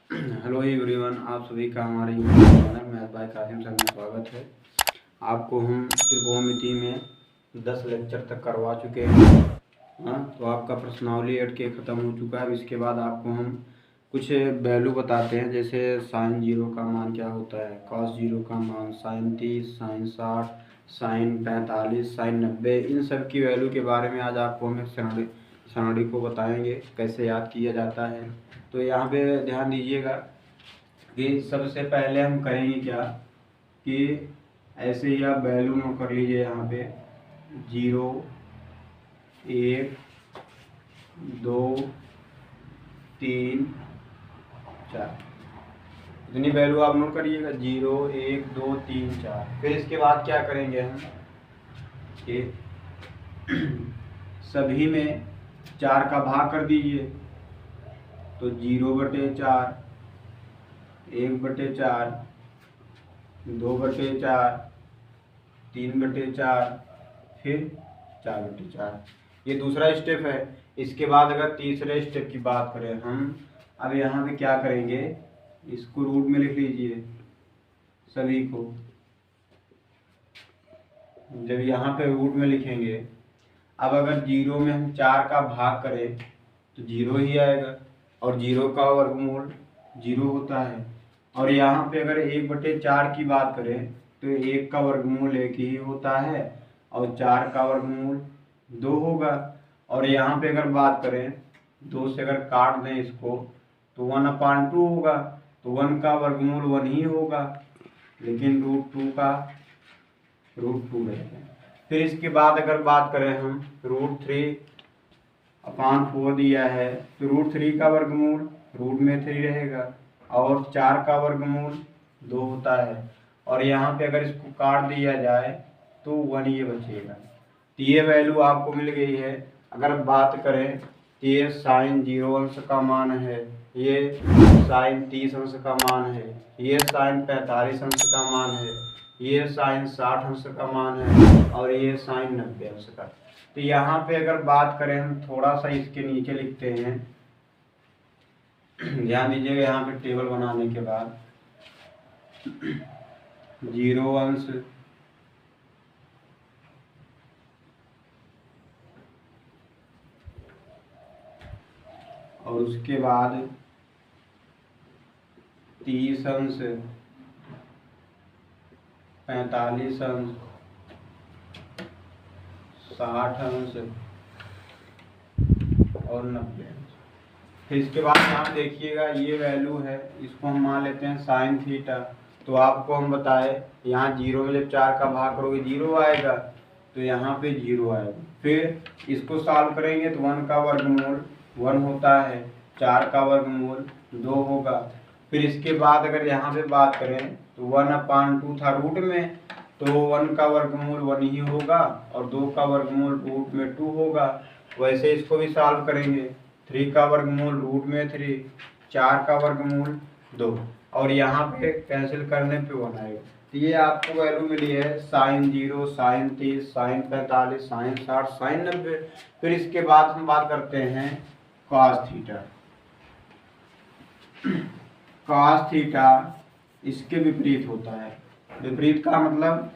Hello everyone, आप सभी का हमारे YouTube channel math by Qasim sir में स्वागत है। आपको हम त्रिकोणमिति में 10 लेक्चर तक करवा चुके हैं। तो आपका प्रश्नावली एड के ख़त्म हो चुका है। अब इसके बाद आपको हम कुछ वैल्यू बताते हैं, जैसे साइन 0 का मान क्या होता है, कॉस 0 का मान, साइन 30, साइन 60, साइन 45, साइन 90। इन सब की वैल्यू के बारे में आज आपको हम एक सरणी को बताएंगे कैसे याद किया जाता है। तो यहाँ पे ध्यान दीजिएगा कि सबसे पहले हम करेंगे क्या कि ऐसे ही आप वैल्यू नोट कर लीजिए। यहाँ पे 0, 1, 2, 3, 4, इतनी वैल्यू आप नोट करिएगा। 0, 1, 2, 3, 4। फिर इसके बाद क्या करेंगे हम कि सभी में 4 का भाग कर दीजिए। तो 0/4, 1/4, 2/4, 3/4, फिर 4/4। ये दूसरा स्टेप है। इसके बाद अगर तीसरे स्टेप की बात करें हम, अब यहाँ पे क्या करेंगे, इसको रूट में लिख लीजिए सभी को। जब यहाँ पे रूट में लिखेंगे, अब अगर 0 में हम 4 का भाग करें तो 0 ही आएगा, और 0 का वर्गमूल 0 होता है। और यहाँ पे अगर 1/4 की बात करें तो 1 का वर्गमूल 1 ही होता है, और 4 का वर्गमूल 2 होगा। और यहाँ पे अगर बात करें 2 से अगर काट दें इसको तो 1/2 होगा। तो 1 का वर्गमूल 1 ही होगा, लेकिन √2 रहेगा। फिर इसके बाद अगर बात करें हम, √3/4 दिया है तो √3 का वर्गमूल रूट में 3 रहेगा, और 4 का वर्गमूल 2 होता है। और यहाँ पे अगर इसको काट दिया जाए तो 1 ये बचेगा। तो ये वैल्यू आपको मिल गई है। अगर बात करें तो ये साइन 0 अंश का मान है, ये साइन 30 अंश का मान है, ये साइन 45 अंश का मान है, ये साइन 60 अंश का मान है, और ये साइन 90 अंश का। तो यहाँ पे अगर बात करें हम, थोड़ा सा इसके नीचे लिखते हैं। ध्यान दीजिएगा, यहाँ पे टेबल बनाने के बाद 0 अंश, और उसके बाद 30 अंश, 45 अंश, 60 अंश और 90 अंश। फिर इसके बाद यहाँ देखिएगा ये वैल्यू है, इसको हम मान लेते हैं साइन थीटा। तो आपको हम बताए यहाँ 0 में जब 4 का भाग करोगे 0 आएगा, तो यहाँ पे 0 आएगा। फिर इसको सॉल्व करेंगे तो 1 का वर्गमूल 1 होता है, 4 का वर्गमूल 2 होगा। फिर इसके बाद अगर यहाँ पे बात करें तो 1/2 था रूट में, तो 1 का वर्गमूल 1 ही होगा, और 2 का वर्गमूल रूट में 2 होगा। वैसे इसको भी सॉल्व करेंगे, 3 का वर्गमूल रूट में 3, 4 का वर्गमूल 2, और यहाँ पे कैंसिल करने पे 1 आएगा। तो ये आपको वैल्यू मिली है sine 0, sine 30, sine 45, sine 60, sine 90। फिर इसके बाद हम बात करते हैं कॉस थीटा। कॉस थीटा इसके विपरीत होता है। विपरीत का मतलब,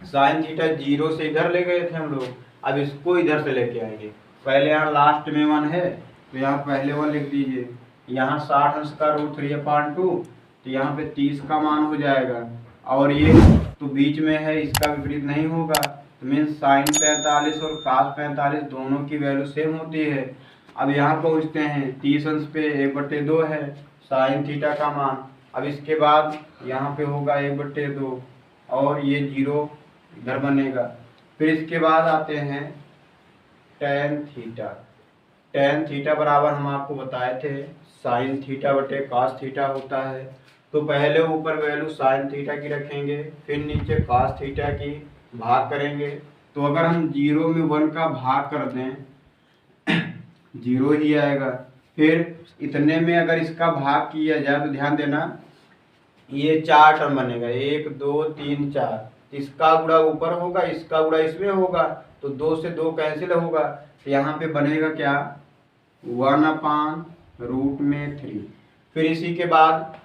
साइन थीटा 0 से इधर ले गए थे हम लोग, अब इसको इधर से लेके आएंगे। पहले यहाँ लास्ट में 1 है तो यहाँ पहले 1 लिख दीजिए। यहाँ 60 अंश का √3/2, तो यहाँ पे 30 का मान हो जाएगा, और ये तो बीच में है, इसका विपरीत नहीं होगा। तो मीन्स साइन 45 और cos 45 दोनों की वैल्यू सेम होती है। अब यहाँ पहुँचते हैं, 30 अंश पे 1/2 है साइन थीटा का मान। अब इसके बाद यहाँ पे होगा 1/2, और ये 0 इधर बनेगा। फिर इसके बाद आते हैं टेन थीटा। टेन थीटा बराबर हम आपको बताए थे साइन थीटा बटे कॉस थीटा होता है। तो पहले ऊपर वैल्यू साइन थीटा की रखेंगे, फिर नीचे कॉस थीटा की भाग करेंगे। तो अगर हम 0 में 1 का भाग कर दें 0 ही आएगा। फिर इतने में अगर इसका भाग किया जाए तो ध्यान देना, ये 4 टर्म बनेगा, 1, 2, 3, 4। इसका गुणा ऊपर होगा, इसका गुणा इसमें होगा, तो 2 से 2 कैंसिल होगा। तो यहाँ पे बनेगा क्या, 1/√3। फिर इसी के बाद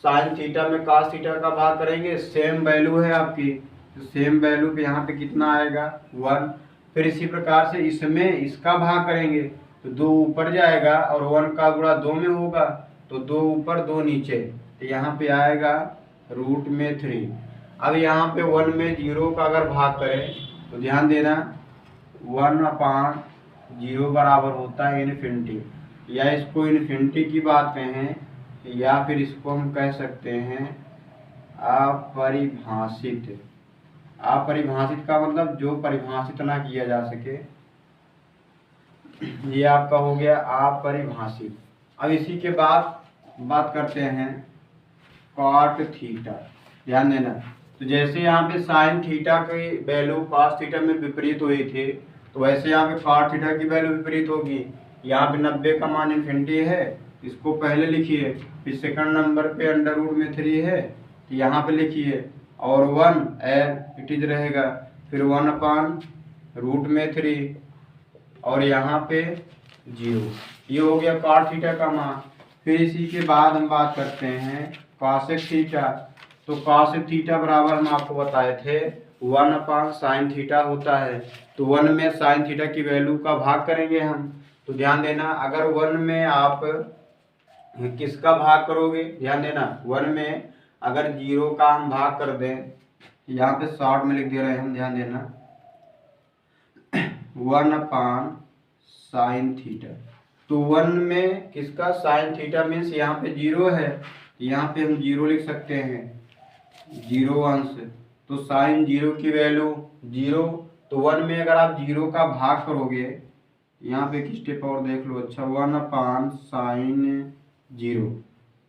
साइन थीटा में कॉस थीटा का भाग करेंगे, सेम वैल्यू है आपकी, तो सेम वैल्यू पे यहाँ पे कितना आएगा 1। फिर इसी प्रकार से इसमें इसका भाग करेंगे तो 2 ऊपर जाएगा और 1 का गुणा 2 में होगा, तो 2 ऊपर 2 नीचे, तो यहाँ पे आएगा √3। अब यहाँ पे 1 में 0 का अगर भाग करें तो ध्यान देना 1/0 बराबर होता है इन्फिनिटी, या इसको इन्फिनिटी की बात कहें या फिर इसको हम कह सकते हैं अपरिभाषित। अपरिभाषित का मतलब जो परिभाषित ना किया जा सके, ये आपका हो गया अपरिभाषित। अब इसी के बाद बात करते हैं कॉट थीटा। ध्यान देना, तो जैसे यहाँ पे साइन थीटा की वैल्यू कॉस थीटा में विपरीत हुई थी, तो वैसे यहाँ पे कॉट थीटा की वैल्यू विपरीत होगी। यहाँ पे 90 का मान इन्फिनिटी है, इसको पहले लिखिए, फिर सेकंड नंबर पे √3 है, तो यहाँ पे लिखिए, और 1 एज इट इज रहेगा, फिर 1/√3 और यहाँ पे 0। ये हो गया कॉट थीटा का मान। फिर इसी के बाद हम बात करते हैं कॉसेक थीटा। तो कॉसेक थीटा बराबर हम आपको बताए थे 1/sin थीटा होता है, तो 1 में साइन थीटा की वैल्यू का भाग करेंगे हम। तो ध्यान देना, अगर 1 में आप किसका भाग करोगे, ध्यान देना 1 में अगर 0 का हम भाग कर दें, यहाँ पे शॉर्ट में लिख दे रहे हैं हम, ध्यान देना 1/sin थीटा। तो 1 में किसका साइन थीटा मीन्स यहाँ पे 0 है, यहाँ पे हम 0 लिख सकते हैं, 0 अंश, तो साइन 0 की वैल्यू 0। तो 1 में अगर आप 0 का भाग करोगे, यहाँ पे एक स्टेप और देख लो, अच्छा 1/sin 0,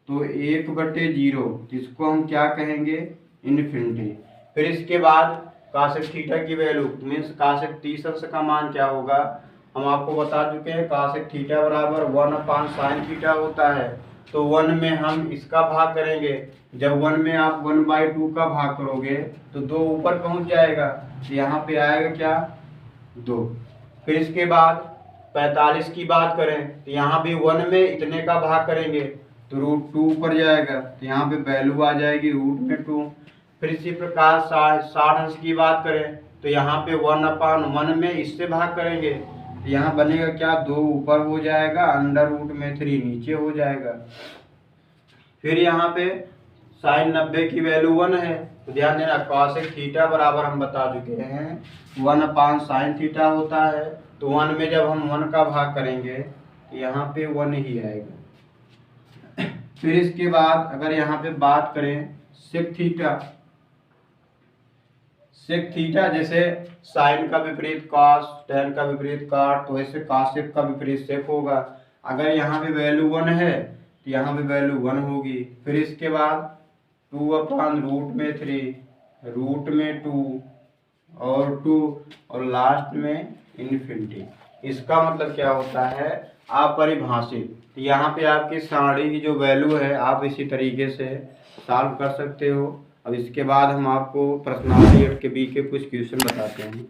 तो 1/0, इसको हम क्या कहेंगे इन्फिनिटी। फिर इसके बाद कॉसेक थीटा की वैल्यू मीन्स कॉसेक 30 अंश का मान क्या होगा, हम आपको बता चुके हैं कॉसेक थीटा बराबर 1/sin थीटा होता है। तो 1 में हम इसका भाग करेंगे, जब 1 में आप 1/2 का भाग करोगे तो 2 ऊपर पहुंच जाएगा, तो यहाँ पे आएगा क्या 2। फिर इसके बाद 45 की बात करें तो यहाँ भी 1 में इतने का भाग करेंगे तो √2 ऊपर जाएगा, तो यहाँ पे वैल्यू आ जाएगी √2। फिर इसी प्रकार 60 अंश की बात करें तो यहाँ पे 1/1 में इससे भाग करेंगे, तो यहाँ बनेगा क्या 2 ऊपर हो जाएगा, √3 नीचे हो जाएगा। फिर यहाँ पे साइन 90 की वैल्यू 1 है, तो ध्यान देना कॉसेक थीटा बराबर हम बता चुके हैं 1/sin थीटा होता है। तो 1 में जब हम 1 का भाग करेंगे तो यहाँ पे 1 ही आएगा। फिर इसके बाद अगर यहाँ पे बात करें सेक थीटा, सेक थीटा जैसे साइन का विपरीत कॉस, टेन का विपरीत कॉट, तो वैसे कॉसेक का विपरीत सेक होगा। अगर यहाँ पे वैल्यू 1 है तो यहाँ पे वैल्यू 1 होगी। फिर इसके बाद 2/√3, रूट में 2 और 2 और लास्ट में इन्फिनिटी। इसका मतलब क्या होता है अपरिभाषित। तो यहाँ पे आपकी सारणी की जो वैल्यू है आप इसी तरीके से सॉल्व कर सकते हो। अब इसके बाद हम आपको प्रश्नावली 8 के बी के कुछ क्वेश्चन बताते हैं।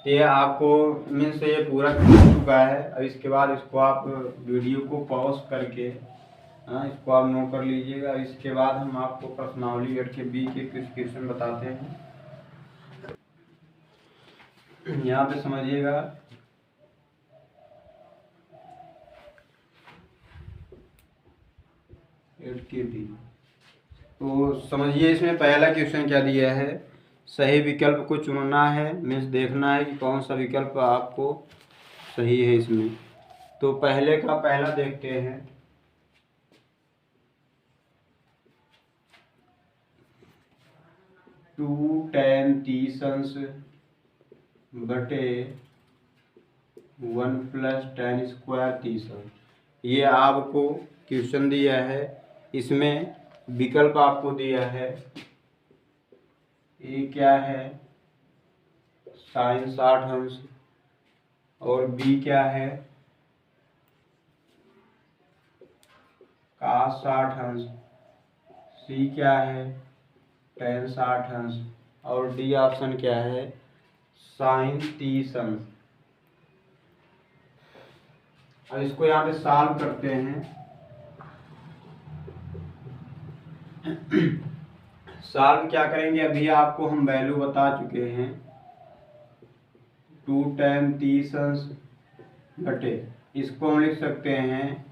ये आपको मीन्स ये पूरा हो चुका है। अब इसके बाद इसको आप वीडियो को पॉज करके इसको आप नोट कर लीजिएगा। इसके बाद हम आपको प्रश्नावली 8 के बी के कुछ क्वेश्चन बताते हैं। यहाँ पे समझिएगा, तो समझिए इसमें पहला क्वेश्चन क्या दिया है, सही विकल्प को चुनना है, मीन्स देखना है कि कौन सा विकल्प आपको सही है इसमें। तो पहले का पहला देखते हैं, 2tan 30 अंश बटे 1 + tan स्क्वायर 30 अंश। ये आपको क्वेश्चन दिया है, इसमें विकल्प आपको दिया है, ए क्या है sin 60 अंश और बी क्या है cos 60 अंश, सी क्या है tan 60 अंश और डी ऑप्शन क्या है sin 30 अंश। अब इसको यहाँ पे सॉल्व करते हैं। सॉल्व क्या करेंगे, अभी आपको हम वैल्यू बता चुके हैं 2 tan 30 अंश बटे, इसको हम लिख सकते हैं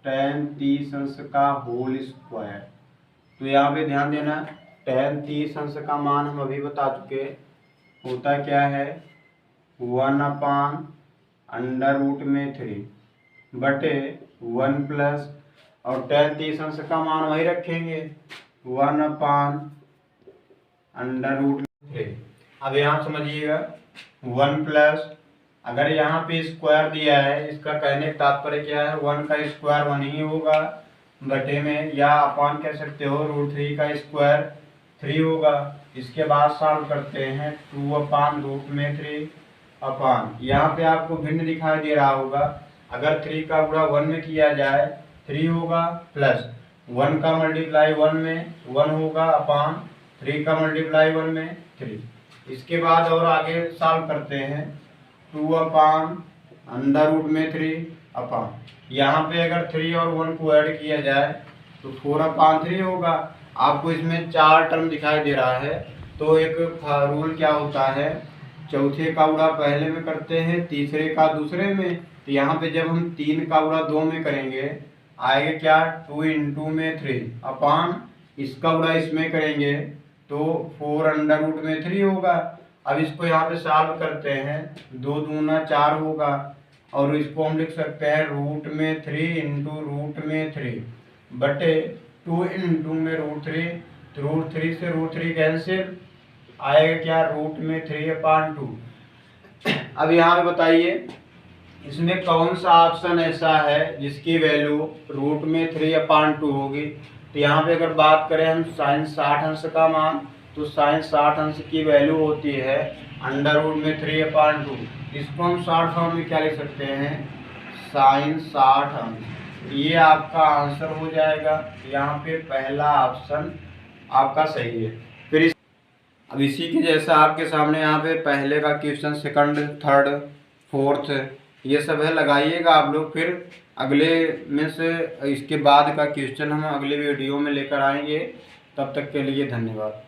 tan 30 अंश का होल स्क्वायर। तो यहाँ पे ध्यान देना, tan 30 अंश का मान हम अभी बता चुके, होता क्या है 1/√3 बटे 1 प्लस, और tan 30 अंश का मान वही रखेंगे 1/√3। अब यहाँ समझिएगा 1 प्लस, अगर यहाँ पे स्क्वायर दिया है, इसका कहने का तात्पर्य क्या है, 1 का स्क्वायर 1 ही होगा बटे में, या अपान कह सकते हो, √3 का स्क्वायर 3 होगा। इसके बाद सॉल्व करते हैं 2/√3 अपान, यहाँ पे आपको भिन्न दिखाई दे रहा होगा, अगर 3 का गुणा 1 में किया जाए 3 होगा, प्लस 1 का मल्टीप्लाई 1 में 1 होगा, अपान 3 का मल्टीप्लाई 1 में 3। इसके बाद और आगे सॉल्व करते हैं 2/√3 अपान, यहाँ पे अगर 3 और 1 को ऐड किया जाए तो 4/3 होगा। आपको इसमें 4 टर्म दिखाई दे रहा है, तो एक रूल क्या होता है, चौथे का गुणा पहले में करते हैं, तीसरे का दूसरे में। तो यहाँ पे जब हम 3 का गुणा 2 में करेंगे आएगा क्या 2 × 3 अपान, इसका गुणा इसमें करेंगे तो 4/√3 होगा। अब इसको यहाँ पे सॉल्व करते हैं, 2 दूना 4 होगा, और इसको हम लिख सकते हैं √3 × √3 बटे 2 × √3, तो √3 से √3 कैंसिल, आएगा क्या √3/2। अब यहाँ पे बताइए इसमें कौन सा ऑप्शन ऐसा है जिसकी वैल्यू √3/2 होगी। तो यहाँ पे अगर बात करें हम sin 60 अंश का मान, तो sin 60 अंश की वैल्यू होती है √3/2। इसको हम शॉर्ट फॉर्म में क्या लिख सकते हैं, sin 60 अंश। ये आपका आंसर हो जाएगा, यहाँ पे पहला ऑप्शन आपका सही है। फिर अब इसी के जैसा आपके सामने यहाँ पे पहले का क्वेश्चन, सेकंड, थर्ड, फोर्थ, ये सब है, लगाइएगा आप लोग। फिर अगले में से इसके बाद का क्वेश्चन हम अगले वीडियो में लेकर आएंगे। तब तक के लिए धन्यवाद।